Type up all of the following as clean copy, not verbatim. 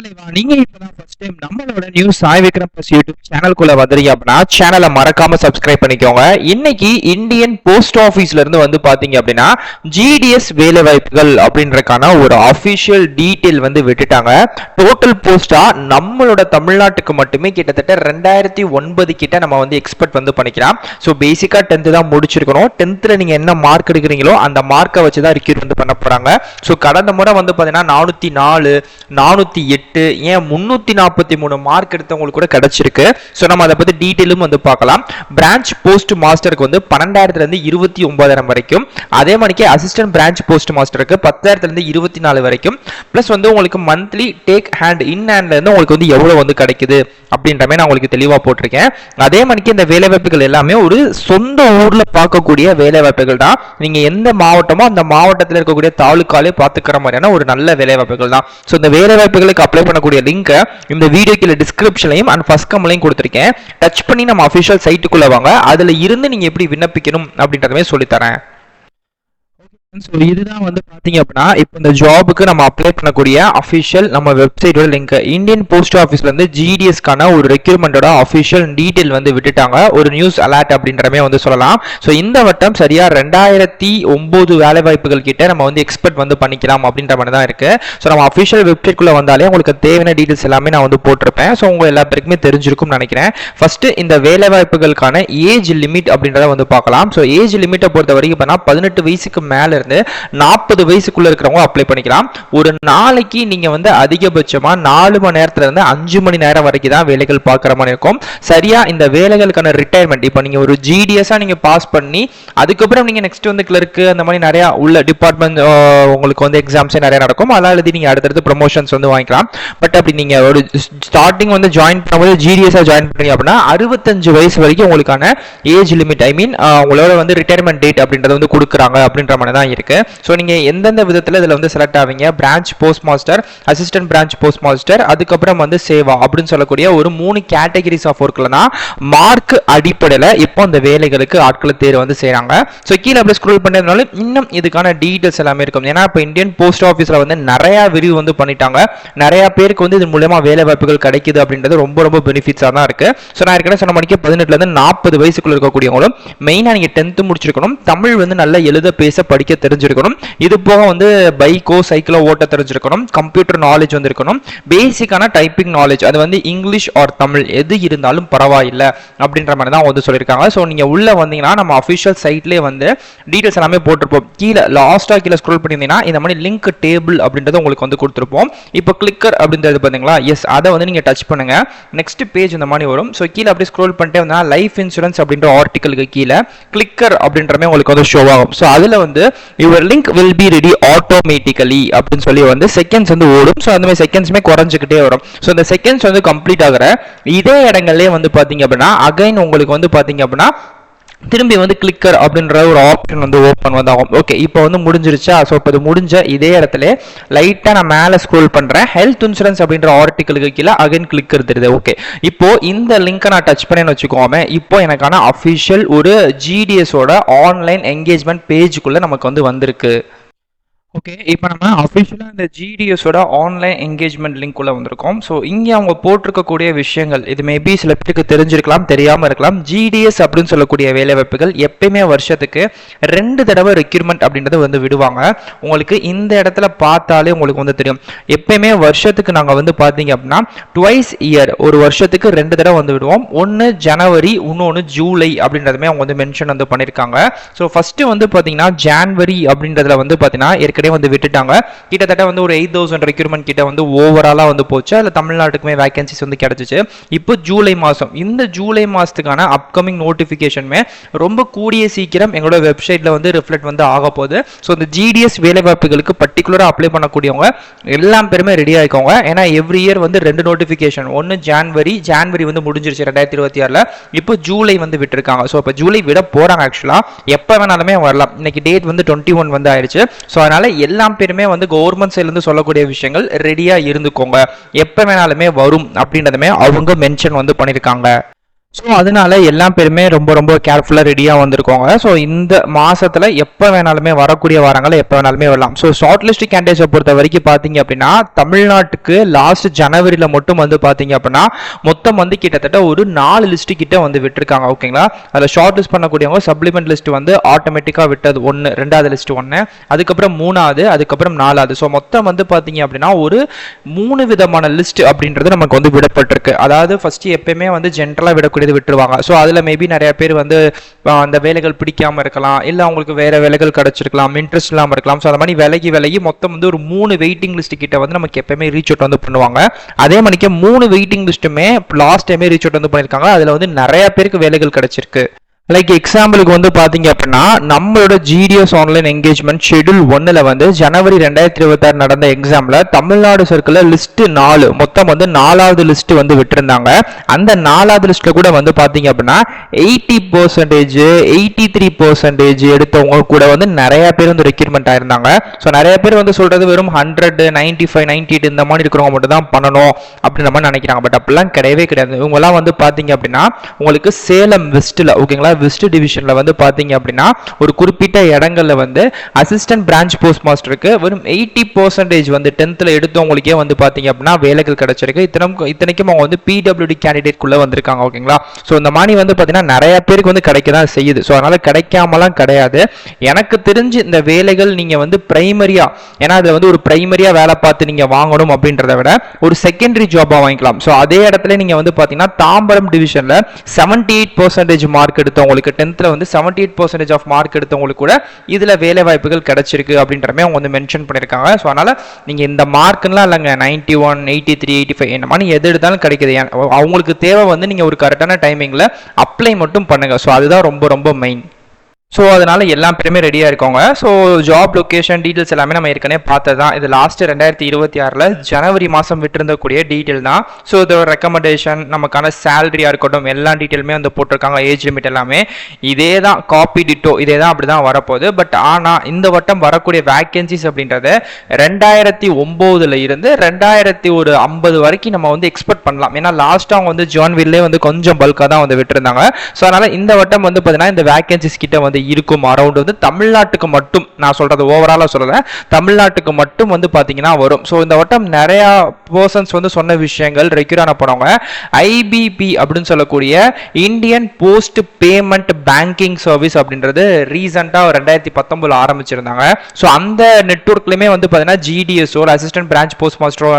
தலைவா, நீங்க இப்பதான் ஃபர்ஸ்ட் டைம் நம்மளோட news Sai Vikram plus YouTube சேனலுக்குள்ள வந்துறீங்க அப்படின்னா சேனலை மறக்காம சப்ஸ்கிரைப் பண்ணிக்கோங்க. இன்னைக்கு இந்தியன் போஸ்ட் ஆபீஸ்ல இருந்து வந்து பாத்தீங்க அப்படின்னா ஜிடிஎஸ் வேலை வாய்ப்புகள் அப்படின்றக்கான ஒரு அபிஷியல் டீடைல் வந்து விட்டுட்டாங்க. டோட்டல் போஸ்டா நம்மளோட தமிழ்நாட்டுக்கு மட்டுமே கிட்டத்தட்ட 2009 கிட்ட நம்ம வந்து எக்ஸ்பெக்ட் வந்து பண்ணிக்கலாம். ஸோ பேசிக்கா 10th தான் முடிச்சிருக்கணும். 10th நீங்க என்ன மார்க் எடுக்கிறீங்களோ அந்த மார்க்கை வச்சு தான் ரிக்ரூட் வந்து பண்ண போறாங்க. ஸோ கடந்த முறை வந்து பாத்தீங்கன்னா 404 408 ஏன் 343 மார்க் எடுத்தவங்களுக்கு கூட கிடைச்சிருக்கு. ஸோ நம்ம அதை பத்தி டீட்டெயிலும் வந்து பார்க்கலாம். பிரான்ச் போஸ்ட் மாஸ்டருக்கு வந்து 12,000 இருந்து 29,000 வரைக்கும், அதே மாதிரி அசிஸ்டன்ட் பிரான்ச் போஸ்ட் மாஸ்டருக்கு 10,000 இருந்து 24 வரைக்கும், பிளஸ் வந்து உங்களுக்கு மந்த்லி டேக் ஹேண்ட் இன் ஹேண்ட்ல இருந்து உங்களுக்கு வந்து எவ்வளவு வந்து கிடைக்குது அப்படின்ற மாதிரி நான் உங்களுக்கு தெளிவா போட்டிருக்கேன். அதே மாதிரி இந்த வேலை வாய்ப்புகள் எல்லாமே ஒரு சொந்த ஊர்ல பார்க்கக்கூடிய வேலை வாய்ப்புகள் தான். நீங்க எந்த மாவட்டமோ அந்த மாவட்டத்தில் இருக்கக்கூடிய தாலுக்காலே பார்த்துக்கிற மாதிரியான ஒரு நல்ல வேலை வாய்ப்புகள் தான். ஸோ இந்த வேலை வாய்ப்புகளுக்கு அப்ளை பண்ணக்கூடிய லிங்கை இந்த வீடியோ கீழே டிஸ்கிரிப்ஷன்லையும் அண்ட் ஃபர்ஸ்ட் கமெண்ட்லையும் கொடுத்துருக்கேன். டச் பண்ணி நம்ம அஃபிஷியல் சைட்டுக்குள்ள வாங்க. அதுல இருந்து நீங்க எப்படி விண்ணப்பிக்கணும் அப்படின்றதுமே சொல்லித்தரேன். இதுதான் வந்து பாத்தீங்க அப்படின்னா இப்போ இந்த ஜாபுக்கு நம்ம அப்ளை பண்ணக்கூடிய அஃபிஷியல் நம்ம வெப்சைட்டோட லிங்க். இந்தியன் போஸ்ட் ஆஃபீஸ்ல இருந்து ஜிடிஎஸ்க்கான ஒரு ரெக்யூர்மெண்டோட அஃபிஷியல் டீடைல் வந்து விட்டுட்டாங்க. ஒரு நியூஸ் அலர்ட் அப்படின்றமே வந்து சொல்லலாம். ஸோ இந்த வட்டம் சரியா 2009 வேலை வாய்ப்புகள் கிட்ட நம்ம வந்து எக்ஸ்பெக்ட் வந்து பண்ணிக்கலாம் அப்படின்ற மாதிரி தான் இருக்கு. ஸோ நம்ம அஃபிஷியல் வெப்சைட்குள்ள வந்தாலே உங்களுக்கு தேவையான டீடைல்ஸ் எல்லாமே நான் வந்து போட்டிருப்பேன். ஸோ உங்க எல்லா பேருக்குமே தெரிஞ்சிருக்கும்னு நினைக்கிறேன். ஃபர்ஸ்ட் இந்த வேலை வாய்ப்புகளுக்கான ஏஜ் லிமிட் அப்படின்றத வந்து பார்க்கலாம். ஸோ ஏஜ் லிமிட்டை பொறுத்த வரைக்கும் 18 வயசுக்கு மேல 40 வயசுக்குள்ள இருக்கிறவங்க அப்ளை பண்ணிக்கலாம். ஒரு நாளைக்கு நீங்க வந்து அதிகபட்சமா 4 மணி நேரத்துல இருந்து 5 மணி நேரம் வரைக்கும் தான் வேலைகள் பார்க்குற மாதிரி இருக்கும். சரியா இந்த வேலைகளுக்கான ரிட்டையர்மெண்ட் இப்போ நீங்க ஒரு ஜிடிஎஸ்ஸா நீங்க பாஸ் பண்ணி அதுக்கப்புறம் நீங்க நெக்ஸ்ட் வந்து கிளர்க் அந்த மாதிரி நிறைய உள்ள டிபார்ட்மெண்ட் உங்களுக்கு வந்து எக்ஸாம்ஸே நிறைய நடக்கும். அதெல்லாம் எழுதி நீங்க அடுத்தடுத்து ப்ரமோஷன்ஸ் வந்து வாங்கிக்கலாம். பட் அப்படி நீங்க ஒரு ஸ்டார்டிங் வந்து ஜாயின் பண்ணும்போது ஜிடிஎஸ்ஸா ஜாயின் பண்ணீங்க அப்படின்னா 65 வயசு வரைக்கும் உங்களுக்கான ஏஜ் லிமிட் உங்களோட வந்து ரிட்டையர்மெண்ட் டேட் அப்படின்றது வந்து கொடுக்குறாங்க அப்படின்ற மாதிரி தான் இருக்கு. சோ நீங்க எந்தெந்த விதத்துல இதுல வந்து செலக்ட் ஆவீங்க, branch post master, assistant branch post master, அதுக்கப்புறம் வந்து சேவா அப்படின்னு சொல்லக்கூடிய ஒரு 3 கேட்டகரிஸ் ஆஃப் ஒர்க்ல தான் மார்க் அடிப்படையில இப்போ அந்த வேலைகளுக்கு ஆட்களை தேர்வு வந்து செய்றாங்க. சோ கீழ அப்படியே ஸ்க்ரோல் பண்ணதுனால இன்னும் இதுக்கான டீடைல்ஸ் எல்லாமே இருக்கும். ஏன்னா இப்போ இந்தியன் போஸ்ட் ஆஃபீஸ்ல வந்து நிறைய விரிவு வந்து பண்ணிட்டாங்க. நிறைய பேருக்கு வந்து இது மூலமா வேலை வாய்ப்புகள் கிடைக்குது அப்படின்றது ரொம்ப ரொம்ப பெனிஃபிட்ஸா தான் இருக்கு. சோ நான் ஏற்கனவே சொன்ன மாதிரி 18ல இருந்து 40 வயசுக்குள்ள இருக்கக்கூடியவங்களும் மெயினா நீங்க 10th முடிச்சிருக்கணும். தமிழ் வந்து நல்லா எழுத பேச படிக்க தெரிஞ்சிருக்கணும். இது போக வந்து பைக்கோ சைக்கிளோ ஓட்ட தெரிஞ்சிருக்கணும். கம்ப்யூட்டர் நாலேஜ் வந்து இருக்கணும். பேசிக்கான டைப்பிங் நாலேஜ், அது வந்து இங்கிலீஷ் ஆர் தமிழ் எது இருந்தாலும் பரவாயில்லை அப்படின்ற மாதிரி தான் வந்து சொல்லியிருக்காங்க. ஸோ நீங்க உள்ள வந்தீங்கன்னா நம்ம அஃபிஷியல் சைட்லேயே வந்து டீடைல்ஸ் எல்லாமே போட்டிருப்போம். கீழே லாஸ்டா கீழே ஸ்க்ரோல் பண்ணியிருந்தீங்கன்னா இந்த மாதிரி லிங்க் டேபிள் அப்படின்றத உங்களுக்கு வந்து கொடுத்துருப்போம். இப்போ கிளிக்கர் அப்படின்றது பார்த்தீங்களா, எஸ் அதை வந்து நீங்க டச் பண்ணுங்க. நெக்ஸ்ட் பேஜ் இந்த மாதிரி வரும். ஸோ கீழே அப்படியே ஸ்க்ரோல் பண்ணிட்டே வந்தா லைஃப் இன்சூரன்ஸ் அப்படின்ற ஆர்டிகலுக்கு கீழே கிளிக்கர் அப்படின்றமே உங்களுக்கு வந்து ஷோ ஆகும். ஸோ அதுல வந்து your link will be ready automatically அப்படின்னு சொல்லி வந்து செகண்ட்ஸ் வந்து ஓடும். ஸோ அந்த மாதிரி செகண்ட்ஸ்மே குறைஞ்சிக்கிட்டே வரும். ஸோ இந்த செகண்ட்ஸ் வந்து கம்ப்ளீட் ஆகிற இதே இடங்கள்லேயே வந்து பார்த்தீங்க அப்படின்னா அகைன் உங்களுக்கு வந்து பார்த்தீங்க அப்படின்னா திரும்பி வந்து கிளிக்கர் அப்படின்ற ஒரு ஆப்ஷன் வந்து ஓப்பன் வந்து ஆகும். ஓகே இப்போ வந்து முடிஞ்சிருச்சா? ஸோ இப்போ இது முடிஞ்ச இதே இடத்துல லைட்டாக நான் மேலே ஸ்க்ரோல் பண்ணுறேன். ஹெல்த் இன்சூரன்ஸ் அப்படின்ற ஆர்டிக்கலுக்கு கீழே அகைன் கிளிக்கர் தெரியுது. ஓகே இப்போ இந்த லிங்கை நான் டச் பண்ணேன்னு வச்சுக்கோமே, இப்போ எனக்கான அஃபிஷியல் ஒரு ஜிடிஎஸோட ஆன்லைன் என்கேஜ்மெண்ட் பேஜுக்குள்ளே நமக்கு வந்து வந்திருக்கு. ஓகே இப்போ நம்ம அஃபிஷியலாக இந்த ஜிடிஎஸோட ஆன்லைன் என்கேஜ்மெண்ட் லிங்க் உள்ள வந்திருக்கோம். ஸோ இங்கே அவங்க போட்டிருக்கக்கூடிய விஷயங்கள் இது மேபி சில பேருக்கு தெரிஞ்சிருக்கலாம், தெரியாமல் இருக்கலாம். ஜிடிஎஸ் அப்படின்னு சொல்லக்கூடிய வேலைவாய்ப்புகள் எப்பயுமே வருஷத்துக்கு 2 தடவை ரெக்யூர்மெண்ட் அப்படின்றது வந்து விடுவாங்க. உங்களுக்கு இந்த இடத்துல பார்த்தாலே உங்களுக்கு வந்து தெரியும். எப்பயுமே வருஷத்துக்கு நாங்கள் வந்து பார்த்தீங்க அப்படின்னா ட்வைஸ் இயர், ஒரு வருஷத்துக்கு 2 தடவை வந்து விடுவோம். ஒன்று ஜனவரி, இன்னொன்று ஜூலை அப்படின்றதுமே அவங்க வந்து மென்ஷன் வந்து பண்ணியிருக்காங்க. ஸோ ஃபர்ஸ்ட் வந்து பார்த்தீங்கன்னா ஜான்வரி அப்படின்றதுல வந்து பார்த்தீங்கன்னா வந்து விட்டுட்டாங்க. கிட்டத்தட்ட வந்து ஒரு 8,000 ரெக்ரூட்மெண்ட் கிட்ட வந்து ஓவராலா வந்து போச்சு. அதுல தமிழ்நாட்டுக்குமே வேகன்சிஸ் வந்து கிடைச்சிச்சு. இப்போ ஜூலை மாசம், இந்த ஜூலை மாசத்துக்கான அப்கமிங் நோட்டிபிகேஷனுமே ரொம்ப கூடிய சீக்கிரம் எங்களோட வெப்சைட்ல வந்து ரிஃப்ளெக்ட் வந்து ஆக போகுது. ஸோ இந்த ஜிடிஎஸ் வேலை வாய்ப்புகளுக்கு பர்டிகுலரா அப்ளை பண்ணக்கூடியவங்க எல்லாம் பேருமே ரெடி ஆயிக்கோங்க. ஏன்னா எவ்ரி இயர் வந்து 2 நோட்டிபிகேஷன், ஒன்னு ஜான்வரி வந்து முடிஞ்சிருச்சு 2026ல, இப்போ ஜூலை வந்து விட்டுருக்காங்க. ஸோ இப்போ ஜூலை விட போறாங்க. ஆக்சுவலா எப்ப வேணாலுமே வரலாம். இன்னைக்கு டேட் வந்து 21 வந்து ஆயிடுச்சு. ஸோ அதனால எல்லா பேருமே வந்து கவர்மெண்ட் சைட்ல இருந்து சொல்லக்கூடிய விஷயங்கள் ரெடியா இருந்துக்கோங்க, எப்ப வேணாலுமே வரும் அப்படின்றதுமே அவங்க மென்ஷன் வந்து பண்ணிருக்காங்க. ஸோ அதனால எல்லா பேருமே ரொம்ப ரொம்ப கேர்ஃபுல்லாக ரெடியாக வந்திருக்கோங்க. ஸோ இந்த மாசத்துல எப்போ வேணாலுமே வரக்கூடிய வாரங்கள் எப்போ வேணாலுமே வரலாம். ஸோ ஷார்ட் லிஸ்ட் கேண்டிடேட்ஸை பொறுத்த வரைக்கும் பார்த்தீங்க அப்படின்னா தமிழ்நாட்டுக்கு லாஸ்ட் ஜனவரியில் மட்டும் வந்து பார்த்தீங்க அப்படின்னா மொத்தம் வந்து கிட்டத்தட்ட ஒரு 4 லிஸ்ட் கிட்ட வந்து விட்டுருக்காங்க. ஓகேங்களா, அதில் ஷார்ட் லிஸ்ட் பண்ணக்கூடியவங்க சப்ளிமெண்ட் லிஸ்ட் வந்து ஆட்டோமேட்டிக்காக விட்டது ஒன்று, ரெண்டாவது லிஸ்ட் ஒன்று, அதுக்கப்புறம் மூணாவது, அதுக்கப்புறம் நாலாவது. ஸோ மொத்தம் வந்து பார்த்தீங்க அப்படின்னா ஒரு 3 விதமான லிஸ்ட் அப்படின்றது நமக்கு வந்து விடப்பட்டிருக்கு. அதாவது ஃபர்ஸ்ட் எப்பயுமே வந்து ஜென்ரலாக விடக்கூடிய விட்டுருவாங்க. ஸோ அதில் மேபி நிறைய பேர் வந்து அந்த வேலைகள் பிடிக்காம இருக்கலாம், இல்லை அவங்களுக்கு வேற வேலைகள் கிடைச்சிருக்கலாம், இன்ட்ரெஸ்ட் இல்லாமல் இருக்கலாம். ஸோ அந்த மாதிரி விலகி மொத்தம் வந்து ஒரு 3 வெயிட்டிங் லிஸ்ட் கிட்ட வந்து நமக்கு எப்பயுமே ரீச் அவுட் வந்து பண்ணுவாங்க. அதே மாதிரிக்கு 3 வெயிட்டிங் லிஸ்ட்டுமே லாஸ்ட் டைமே ரீச் அவுட் வந்து பண்ணியிருக்காங்க. அதில் வந்து நிறைய பேருக்கு வேலைகள் கிடைச்சிருக்கு. லைக் எக்ஸாம்பிளுக்கு வந்து பார்த்தீங்க அப்படின்னா நம்மளோட ஜிடிஎஸ் ஆன்லைன் என்கேஜ்மெண்ட் ஷெடியூல் 1ல் வந்து ஜனவரி 2026 நடந்த எக்ஸாமில் தமிழ்நாடு சர்க்கிளில் லிஸ்ட் 4 மொத்தம் வந்து 4வது லிஸ்ட் வந்து விட்டுருந்தாங்க. அந்த 4வது லிஸ்ட்டில் கூட வந்து பார்த்தீங்க அப்படின்னா 80%, 83% எடுத்தவங்க கூட வந்து நிறைய பேர் வந்து ரெக்ரூட்மெண்ட் ஆயிருந்தாங்க. ஸோ நிறைய பேர் வந்து சொல்றது வெறும் 100, 95, 98 இந்த மாதிரி இருக்கிறவங்க மட்டும் தான் பண்ணணும் அப்படின்ற மாதிரி நினைக்கிறாங்க. பட் அப்படிலாம் கிடையவே கிடையாது. இவங்கெல்லாம் வந்து பார்த்தீங்க அப்படின்னா உங்களுக்கு சேலம் வெஸ்ட்டில், ஓகேங்களா, வெஸ்ட் டிவிஷன்ல வந்து பாத்தீங்க அப்படின்னா ஒரு குறிப்பிட்ட இடங்கள்ல வந்து அசிஸ்டன்ட் பிரான்ச் போஸ்ட் மாஸ்டருக்கு வெறும் 80% வந்து 10th எடுத்தவங்களுக்கே வந்து பாத்தீங்க அப்படின்னா வேலைகள் கிடைச்சிருக்கு. இத்தனைக்கும் அவங்க வந்து பிடபிள்யூடி கேண்டிடேட் குள்ள வந்திருக்காங்க. ஓகேங்களா, ஸோ இந்த மாதிரி வந்து பாத்தீங்கன்னா நிறைய பேருக்கு வந்து கிடைக்க தான் செய்யுது. ஸோ அதனால கிடைக்காமலாம் கிடையாது. எனக்கு தெரிஞ்சு இந்த வேலைகள் நீங்க வந்து பிரைமரியா, ஏன்னா அதுல வந்து ஒரு பிரைமரியா வேலை பார்த்து நீங்க வாங்கணும் அப்படின்றத விட ஒரு செகண்டரி ஜாபா வாங்கிக்கலாம். ஸோ அதே இடத்துல நீங்க வந்து பாத்தீங்கன்னா தாம்பரம் டிவிஷன்ல 78% மார்க் எடுத்தவங்க உங்களுக்கு 10th வந்து 78% ஆஃப் மார்க் எடுத்தவங்களுக்கு கூட இதுல வேலை வாய்ப்புகள் கிடைச்சிருக்கு அப்படின்றமே அவங்க வந்து மென்ஷன் பண்ணிருக்காங்க. ஸோ அதனால நீங்க இந்த மார்க்லாம் இல்லைங்க 91, 83, 85 என்ன மாதிரி எது எடுத்தாலும் கிடைக்குது. அவங்களுக்கு தேவை வந்து நீங்க ஒரு கரெக்டான டைமிங்ல அப்ளை மட்டும் பண்ணுங்க. ஸோ அதுதான் ரொம்ப ரொம்ப மெயின். ஸோ அதனால எல்லா பேருமே ரெடியாக இருக்கோங்க. ஸோ ஜாப் லொக்கேஷன் டீட்டெயில்ஸ் எல்லாமே நம்ம ஏற்கனவே பார்த்தது தான். இது லாஸ்ட் 2026 ஜனவரி மாதம் விட்டுருந்தக்கூடிய டீட்டெயில் தான். ஸோ இதோட ரெக்கமெண்டேஷன், நமக்கான சேலரியாக இருக்கட்டும், எல்லா டீட்டெயிலுமே வந்து போட்டிருக்காங்க. ஏஜ் லிமிட் எல்லாமே இதே தான், காப்பி டிட்டோ இதே தான், அப்படி தான் வரப்போகுது. பட் ஆனால் இந்த வட்டம் வரக்கூடிய வேக்கன்சிஸ் அப்படின்றது 2009 இருந்து 2050 வரைக்கும் நம்ம வந்து எக்ஸ்பெக்ட் பண்ணலாம். ஏன்னா லாஸ்ட் அவங்க வந்து ஜான்வில்லே வந்து கொஞ்சம் பல்காக தான் வந்து விட்டுருந்தாங்க. ஸோ அதனால இந்த வட்டம் வந்து பார்த்தீங்கன்னா இந்த வேக்கன்சிஸ் கிட்ட வந்து இருக்கும். அரௌண்ட் வந்து தமிழ்நாட்டுக்கு மட்டும், நான் சொல்றது ஓவராலா சொல்லல, தமிழ்நாட்டுக்கு மட்டும் வந்து பாத்தீங்கன்னா வரும். ஸோ இந்த வட்டம் நிறைய பர்சன்ஸ் வந்து சொன்ன விஷயங்கள் ரெக்யூர் ஆன போனவங்க ஐபிபி அப்படின்னு சொல்லக்கூடிய Indian post payment banking service அப்படின்றது ரீசெண்டா 2019 ஆரம்பிச்சிருந்தாங்க. ஸோ அந்த நெட்வொர்க்லயுமே வந்து பாத்தீங்கன்னா ஜிடிஎஸ்ஓ அசிஸ்டன்ட் பிரான்ச் போஸ்ட் மாஸ்டரோ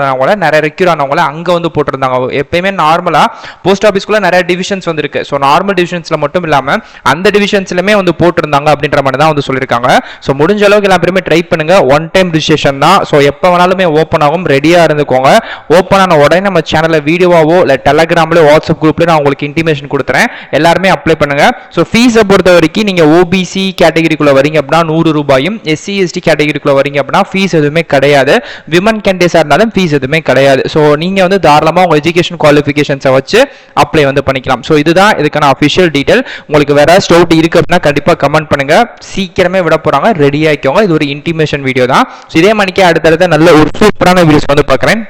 நிறைய ரெக்யூர் ஆனவங்கள அங்க வந்து போட்டிருந்தாங்க. எப்பயுமே நார்மலா போஸ்ட் ஆஃபீஸ்க்குள்ள நிறைய டிவிஷன்ஸ் வந்து இருக்கு. ஸோ நார்மல் டிவிஷன்ஸ்ல மட்டும் இல்லாம அந்த டிவிஷன்ஸ்லயுமே வந்து போட்டிருந்தாங்க அப்படின்ற மாதிரி தான் வந்து சொல்லியிருக்காங்க. ஸோ முடிஞ்ச அளவுக்கு எல்லா பேருமே ட்ரை பண்ணுங்க. ஒன் டைம் ரிஜிஸ்ட்ரேஷன் தான். ஸோ எப்போ வேணாலுமே ஓப்பன் ஆகும், ரெடியா இருந்துக்கோங்க. ஓப்பன் ஆன உடனே நம்ம சேனல்ல வீடியோவாவோ இல்லை டெலகிராம்ல வாட்ஸ்அப் குரூப்ல நான் உங்களுக்கு இன்டிமேஷன் கொடுத்துறேன். எல்லாருமே அப்ளை பண்ணுங்க. ஸோ ஃபீஸை பொறுத்த வரைக்கும் நீங்க ஓபிசி கேட்டகரிக்குள்ள வரீங்க அப்படின்னா 100 ரூபாயும், எஸ்சி எஸ்டி கேட்டகரிக்குள்ள வரீங்க அப்படின்னா ஃபீஸ் எதுவுமே கிடையாது. விமன் கேண்டிடேட்ஸா இருந்தாலும் ஃபீஸ் எதுவுமே கிடையாது. ஸோ நீங்க வந்து தாராளமா உங்க எஜுகேஷன் குவாலிஃபிகேஷன்ஸை வச்சு அப்ளை வந்து பண்ணிக்கலாம். ஸோ இதுதான் இதுக்கான அஃபிஷியல் டீடைல். உங்களுக்கு வேற ஸ்டவுட் இருக்கு அப்படின்னா கண்டிப்பா கமெண்ட் பண்ணுங்க. சீக்கிரமே விட போறாங்க, ரெடி ஆயிக்கோங்க. இது ஒரு இன்டிமேஷன் வீடியோ தான். இதே மணிக்கு அடுத்தடுத்த நல்ல ஒரு சூப்பரான வீடியோஸ் வந்து பார்க்குறேன்.